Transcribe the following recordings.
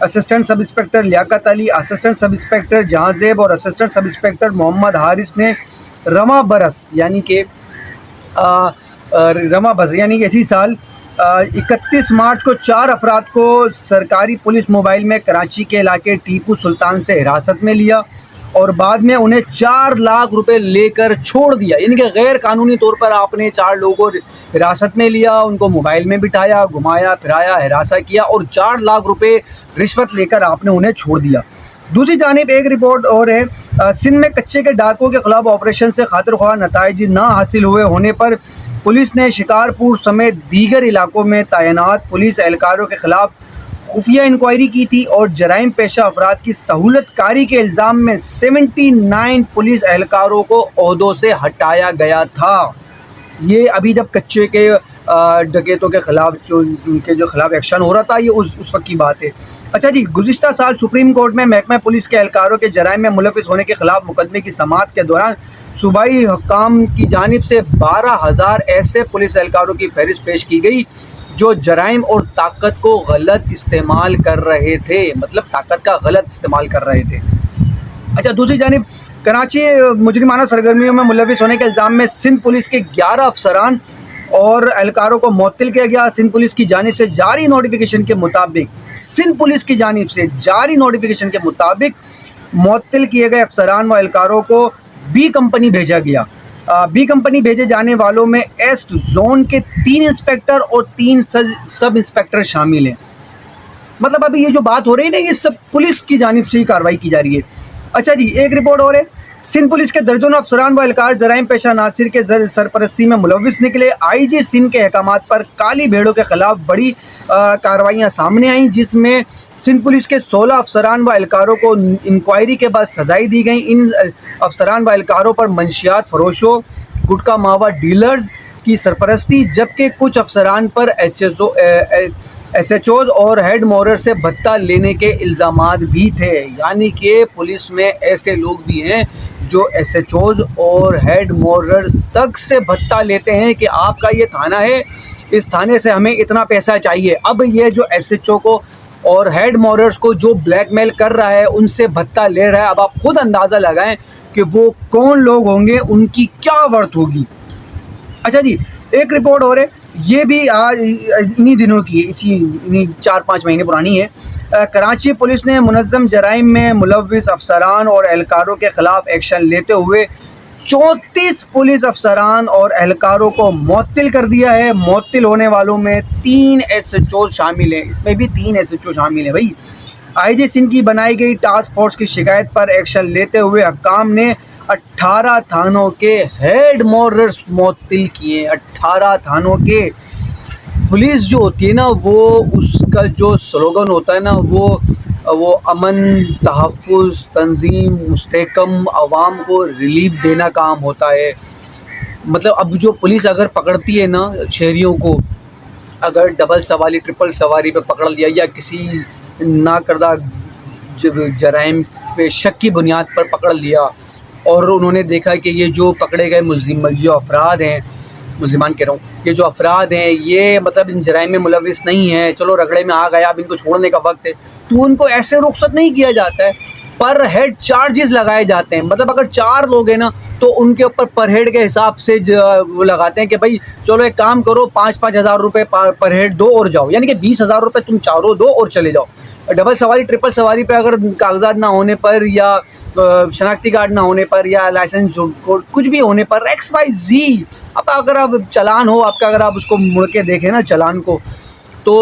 Assistant سب inspector Liaquat Ali, assistant سب inspector جہاں زیب اور اسسٹنٹ سب انسپکٹر محمد حارث نے رواں برس یعنی کہ اسی سال 31 مارچ کو 4 افراد کو سرکاری پولیس موبائل میں کراچی کے علاقے ٹیپو سلطان سے حراست میں لیا اور بعد میں انہیں 4 لاکھ روپے لے کر چھوڑ دیا. یعنی کہ غیر قانونی طور پر آپ نے 4 لوگوں کو حراست میں لیا، ان کو موبائل میں بٹھایا، گھمایا پھرایا، ہراساں کیا اور 4 لاکھ روپے رشوت لے کر آپ نے انہیں چھوڑ دیا. دوسری جانب ایک رپورٹ اور ہے، سندھ میں کچے کے ڈاکوں کے خلاف آپریشن سے خاطر خواہ نتائج نہ حاصل ہونے پر پولیس نے شکارپور سمیت دیگر علاقوں میں تعینات پولیس اہلکاروں کے خلاف خفیہ انکوائری کی تھی اور جرائم پیشہ افراد کی سہولت کاری کے الزام میں 79 پولیس اہلکاروں کو عہدوں سے ہٹایا گیا تھا. یہ ابھی جب کچے کے ڈکیتوں کے خلاف جو خلاف ایکشن ہو رہا تھا، یہ اس وقت کی بات ہے. اچھا جی، گزشتہ سال سپریم کورٹ میں محکمہ پولیس کے اہلکاروں کے جرائم میں ملوث ہونے کے خلاف مقدمے کی سماعت کے دوران صوبائی حکام کی جانب سے 12,000 ایسے پولیس اہلکاروں کی فہرست پیش کی گئی جو جرائم اور طاقت کو غلط استعمال کر رہے تھے، مطلب طاقت کا غلط استعمال کر رہے تھے. اچھا، دوسری جانب کراچی مجرمانہ سرگرمیوں میں ملوث ہونے کے الزام میں سندھ پولیس کے 11 افسران اور اہلکاروں کو معطل کیا گیا. سندھ پولیس کی جانب سے جاری نوٹیفیکیشن کے مطابق معطل کیے گئے افسران و اہلکاروں کو بی کمپنی بھیجا گیا. بی کمپنی بھیجے جانے والوں میں ایسٹ زون کے 3 انسپکٹر اور 3 سب انسپکٹر شامل ہیں. مطلب ابھی یہ جو بات ہو رہی ہے نا، یہ سب پولیس کی جانب سے ہی کارروائی کی جا رہی ہے. اچھا جی، ایک رپورٹ اور ہے، سندھ پولیس کے درجنوں افسران و اہلکار جرائم پیشہ عناصر کے سرپرستی میں ملوث نکلے. آئی جی سندھ کے احکامات پر کالی بھیڑوں کے خلاف بڑی کارروائیاں سامنے آئیں، جس میں سندھ پولیس کے 16 افسران و اہلکاروں کو انکوائری کے بعد سزائیں دی گئیں. ان افسران و اہلکاروں پر منشیات فروشوں، گٹکا ماوا ڈیلرز کی سرپرستی، جبکہ کچھ افسران پر ایس ایچ اوز اور ہیڈ مورر سے بھتہ لینے کے الزامات بھی تھے. یعنی کہ پولیس میں ایسے لوگ بھی ہیں جو ایس ایچ اوز اور ہیڈ موررز تک سے بھتہ لیتے ہیں کہ آپ کا یہ تھانہ ہے، اس تھانے سے ہمیں اتنا پیسہ چاہیے. اب یہ جو ایس ایچ او کو اور ہیڈ موررز کو جو بلیک میل کر رہا ہے، ان سے بھتہ لے رہا ہے. اب آپ خود اندازہ لگائیں کہ وہ کون لوگ ہوں گے، ان کی کیا ورتھ ہوگی. اچھا جی، ایک رپورٹ اور ہے، یہ بھی آج انہی دنوں کی ہے، انہی 4-5 مہینے پرانی ہے. کراچی پولیس نے منظم جرائم میں ملوث افسران اور اہلکاروں کے خلاف ایکشن لیتے ہوئے 34 پولیس افسران اور اہلکاروں کو معطل کر دیا ہے. معطل ہونے والوں میں 3 ایس ایچ او شامل ہیں، اس میں بھی 3 ایس ایچ او شامل ہیں. بھائی، آئی جی سندھ کی بنائی گئی ٹاسک فورس کی شکایت پر ایکشن لیتے ہوئے حکام نے 18 تھانوں کے ہیڈ موررز معطل کیے. 18 تھانوں کے. پولیس جو ہوتی ہے نا، وہ اس کا جو سلوگن ہوتا ہے نا، وہ امن، تحفظ، تنظیم، مستحکم، عوام کو ریلیف دینا کام ہوتا ہے. مطلب اب جو پولیس اگر پکڑتی ہے نا شہریوں کو، اگر ڈبل سواری ٹرپل سواری پہ پکڑ لیا یا کسی ناکردہ جرائم پہ شک کی بنیاد پر پکڑ لیا اور انہوں نے دیکھا کہ یہ جو پکڑے گئے جو افراد ہیں، ملزمان کہہ رہا ہوں، یہ جو افراد ہیں یہ مطلب ان جرائم میں ملوث نہیں ہیں، چلو رگڑے میں آ گیا، اب ان کو چھوڑنے کا وقت ہے، تو ان کو ایسے رخصت نہیں کیا جاتا ہے، پر ہیڈ چارجز لگائے جاتے ہیں. مطلب اگر 4 لوگ ہیں نا تو ان کے اوپر پر ہیڈ کے حساب سے وہ لگاتے ہیں کہ بھائی چلو ایک کام کرو، 5-5 ہزار روپے پر ہیڈ دو اور جاؤ. یعنی کہ 20,000 روپے تم چاروں دو اور چلے جاؤ. ڈبل سواری ٹرپل سواری پہ اگر کاغذات نہ ہونے پر یا شناختی کارڈ نہ ہونے پر یا لائسنس کچھ بھی ہونے پر XYZ، اب اگر آپ چلان ہو آپ کا، اگر آپ اس کو مڑ کے دیکھیں نا چلان کو، تو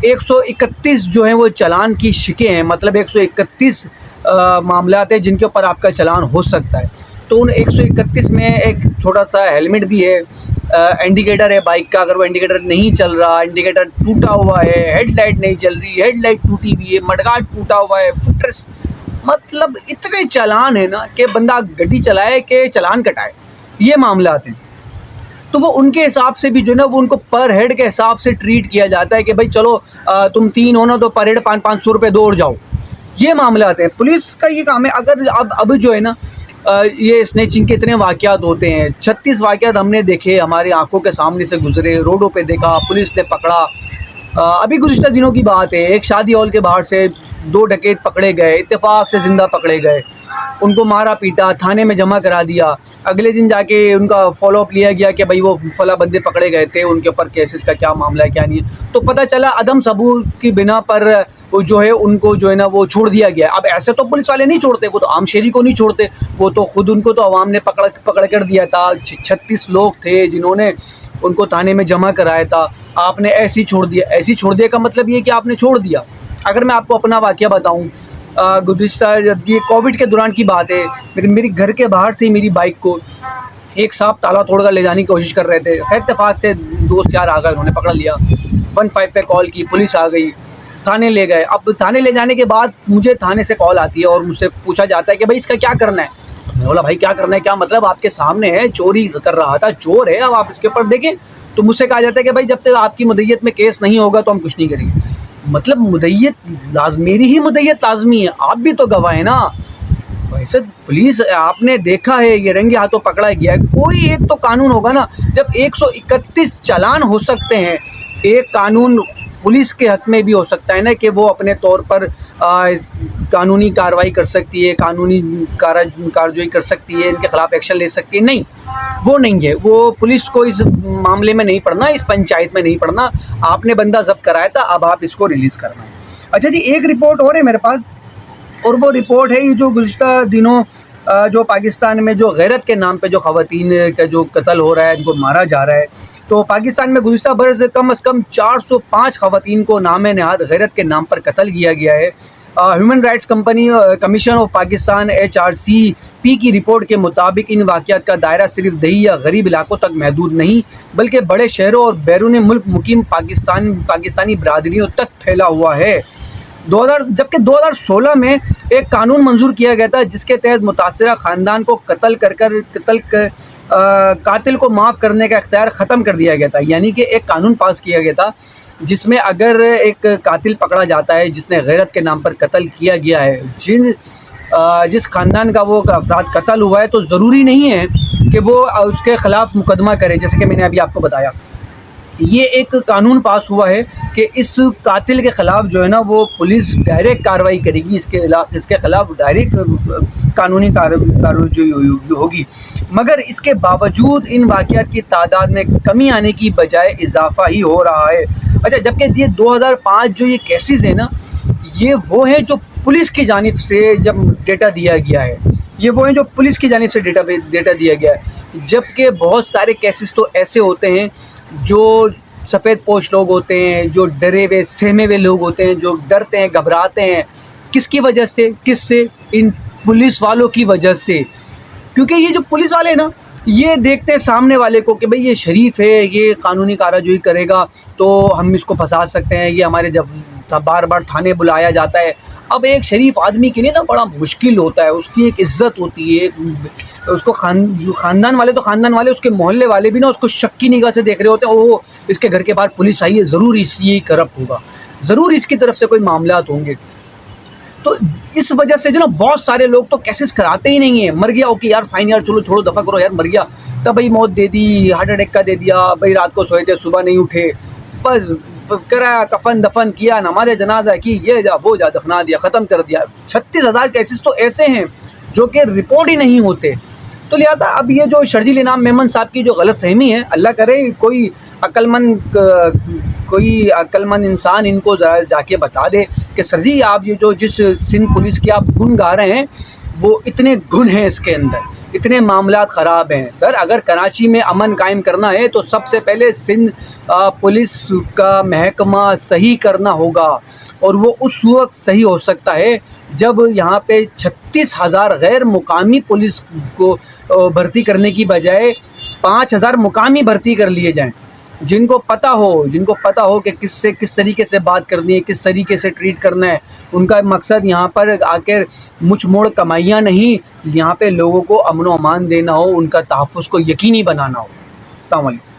131 جو ہیں وہ چلان کی شکیں ہیں. مطلب 131 معاملات ہیں جن کے اوپر آپ کا چلان ہو سکتا ہے. تو ان 131 میں ایک چھوٹا سا ہیلمٹ بھی ہے، انڈیکیٹر ہے بائک کا، اگر وہ انڈیکیٹر نہیں چل رہا، انڈیکیٹر ٹوٹا ہوا ہے، ہیڈ لائٹ نہیں چل رہی، ہیڈ لائٹ ٹوٹی ہوئی ہے، مڈگارڈ ٹوٹا ہوا ہے، فٹ ریسٹ، مطلب اتنے چلان ہیں نا کہ بندہ گڈی چلائے کہ چلان کٹائے. یہ معاملات ہیں. تو وہ ان کے حساب سے بھی جو ہے نا، وہ ان کو پر ہیڈ کے حساب سے ٹریٹ کیا جاتا ہے کہ بھائی چلو تم 3 ہو نا تو پر ہیڈ 500 روپے دو اور جاؤ. یہ معاملات ہیں. پولیس کا یہ کام ہے. اگر اب جو ہے نا یہ اسنیچنگ کے اتنے واقعات ہوتے ہیں، 36 واقعات ہم نے دیکھے، ہماری آنکھوں کے سامنے سے گزرے، روڈوں پہ دیکھا، پولیس نے پکڑا. ابھی گزشتہ دنوں کی بات ہے، ایک شادی ہال کے باہر سے 2 ڈکیت پکڑے گئے, اتفاق سے زندہ پکڑے گئے, ان کو مارا پیٹا, تھانے میں جمع کرا دیا. اگلے دن جا کے ان کا فالو اپ لیا گیا کہ بھائی وہ فلاں بندے پکڑے گئے تھے, ان کے اوپر کیسز کا کیا معاملہ ہے کیا نہیں ہے, تو پتہ چلا عدم ثبوت کی بنا پر وہ جو ہے ان کو جو ہے نا وہ چھوڑ دیا گیا. اب ایسے تو پولیس والے نہیں چھوڑتے, وہ تو عام شہری کو نہیں چھوڑتے, وہ تو خود ان کو تو عوام نے پکڑ کر دیا تھا. 36 لوگ تھے جنہوں نے ان کو تھانے میں جمع کرایا تھا, آپ نے ایسے ہی چھوڑ دیا. ایسے ہی چھوڑ دیا کا مطلب یہ کہ آپ نے چھوڑ دیا. اگر میں آپ کو اپنا واقعہ بتاؤں, گزشتہ جب یہ کووڈ کے دوران کی بات ہے, میری گھر کے باہر سے میری بائک کو ایک صاحب تالا توڑ کر لے جانے کی کوشش کر رہے تھے. خیر اتفاق سے دوست یار آ گئے, انہوں نے پکڑ لیا. 15 پہ کال کی, پولیس آ گئی, تھانے لے گئے. اب تھانے لے جانے کے بعد مجھے تھانے سے کال آتی ہے اور مجھ سے پوچھا جاتا ہے کہ بھائی اس کا کیا کرنا ہے. میں بولا بھائی کیا کرنا ہے, کیا مطلب, آپ کے سامنے ہے, چوری کر رہا تھا, چور ہے, اب آپ اس کے اوپر دیکھیں. تو مجھ سے کہا جاتا ہے کہ بھائی جب تک آپ کی مدیت میں کیس نہیں ہوگا تو ہم کچھ نہیں کریں گے. مطلب میری ہی مدیت لازمی ہے, آپ بھی تو گواہ ہیں نا. ویسے پولیس آپ نے دیکھا ہے یہ رنگے ہاتھوں پکڑا گیا ہے, کوئی ایک تو قانون ہوگا نا. جب 131 چالان ہو سکتے ہیں, ایک قانون پولیس کے حق میں بھی ہو سکتا ہے نا کہ وہ اپنے طور پر قانونی کارروائی کر سکتی ہے, قانونی کارروائی کر سکتی ہے, ان کے خلاف ایکشن لے سکتی ہے. نہیں, وہ نہیں ہے. وہ پولیس کو اس معاملے میں نہیں پڑھنا, اس پنچایت میں نہیں پڑھنا. آپ نے بندہ ضبط کرایا تھا, اب آپ اس کو ریلیز کرنا ہے. اچھا جی, ایک رپورٹ اور ہے میرے پاس, اور وہ رپورٹ ہے یہ جو گزشتہ دنوں جو پاکستان میں جو غیرت کے نام پہ جو خواتین کا جو قتل ہو رہا ہے, ان کو مارا جا رہا ہے. تو پاکستان میں گزشتہ برس کم از کم 405 خواتین کو نام نہاد غیرت کے نام پر قتل کیا گیا ہے. Human rights commission of Pakistan HRCP کی رپورٹ کے مطابق ان واقعات کا دائرہ صرف دیہی یا غریب علاقوں تک محدود نہیں بلکہ بڑے شہروں اور بیرون ملک مقیم پاکستانی برادریوں تک پھیلا ہوا ہے. جبکہ 2016 میں ایک قانون منظور کیا گیا تھا جس کے تحت متاثرہ خاندان کو قاتل کو معاف کرنے کا اختیار ختم کر دیا گیا تھا. یعنی کہ ایک قانون پاس کیا گیا تھا جس میں اگر ایک قاتل پکڑا جاتا ہے جس نے غیرت کے نام پر قتل کیا گیا ہے, جس خاندان کا وہ افراد قتل ہوا ہے, تو ضروری نہیں ہے کہ وہ اس کے خلاف مقدمہ کرے. جیسے کہ میں نے ابھی آپ کو بتایا, یہ ایک قانون پاس ہوا ہے کہ اس قاتل کے خلاف جو ہے نا وہ پولیس ڈائریکٹ کارروائی کرے گی, اس کے خلاف ڈائریکٹ قانونی کارروائی جو ہوگی. مگر اس کے باوجود ان واقعات کی تعداد میں کمی آنے کی بجائے اضافہ ہی ہو رہا ہے. اچھا, جبکہ یہ 2005 جو یہ کیسز ہیں نا, یہ وہ ہیں جو پولیس کی جانب سے جب ڈیٹا دیا گیا ہے, یہ وہ ہیں جو پولیس کی جانب سے ڈیٹا دیا گیا ہے. جبکہ بہت سارے کیسز تو ایسے ہوتے ہیں جو سفید پوش لوگ ہوتے ہیں, جو ڈرے ہوئے سہمے ہوئے لوگ ہوتے ہیں, جو ڈرتے ہیں گھبراتے ہیں. کس کی وجہ سے, کس سے, ان پولیس والوں کی وجہ سے. کیونکہ یہ جو پولیس والے ہیں نا, یہ دیکھتے ہیں سامنے والے کو کہ بھئی یہ شریف ہے, یہ قانونی کارروائی کرے گا تو ہم اس کو پھنسا سکتے ہیں, یہ ہمارے جب بار بار تھانے بلایا جاتا ہے. اب ایک شریف آدمی کے لیے نا بڑا مشکل ہوتا ہے, اس کی ایک عزت ہوتی ہے, اس کو خاندان والے تو خاندان والے, اس کے محلے والے بھی نا اس کو شک کی نگاہ سے دیکھ رہے ہوتے ہیں. اوہ, اس کے گھر کے باہر پولیس آئی ہے, ضرور اس یہ کرپٹ ہوگا, ضرور اس کی طرف سے کوئی معاملات ہوں گے. تو اس وجہ سے جو نا بہت سارے لوگ تو کیسز کراتے ہی نہیں ہیں. مر گیا, اوکے یار فائن یار, چلو چھوڑو دفعہ کرو یار, مر گیا تب بھائی موت دے دی, ہارٹ اٹیک کا دے دیا, بھائی رات کو سوئے تھے صبح نہیں اٹھے, بس کرایا, کفن دفن کیا, نماز جنازہ کی, یہ جا وہ جا, دفنا دیا, ختم کر دیا. 36,000 کیسز تو ایسے ہیں جو کہ رپورٹ ہی نہیں ہوتے. تو لہٰذا اب یہ جو شرجیل انعام میمن صاحب کی جو غلط فہمی ہے, اللہ کرے کوئی عقل مند انسان ان کو جا کے بتا دے کہ سر جی آپ یہ جو جس سندھ پولیس کی آپ گن گا رہے ہیں وہ اتنے گن ہیں, اس کے اندر اتنے معاملات خراب ہیں. سر اگر کراچی میں امن قائم کرنا ہے تو سب سے پہلے سندھ پولیس کا محکمہ صحیح کرنا ہوگا, اور وہ اس وقت صحیح ہو سکتا ہے جب یہاں پہ 36,000 غیر مقامی پولیس کو بھرتی کرنے کی بجائے 5,000 مقامی بھرتی کر لیے جائیں, جن کو پتہ ہو کہ کس طریقے سے بات کرنی ہے, کس طریقے سے ٹریٹ کرنا ہے. ان کا مقصد یہاں پر آ کر مچھ موڑ کمائیاں نہیں, یہاں پہ لوگوں کو امن و امان دینا ہو, ان کا تحفظ کو یقینی بنانا ہو. السلام علیکم.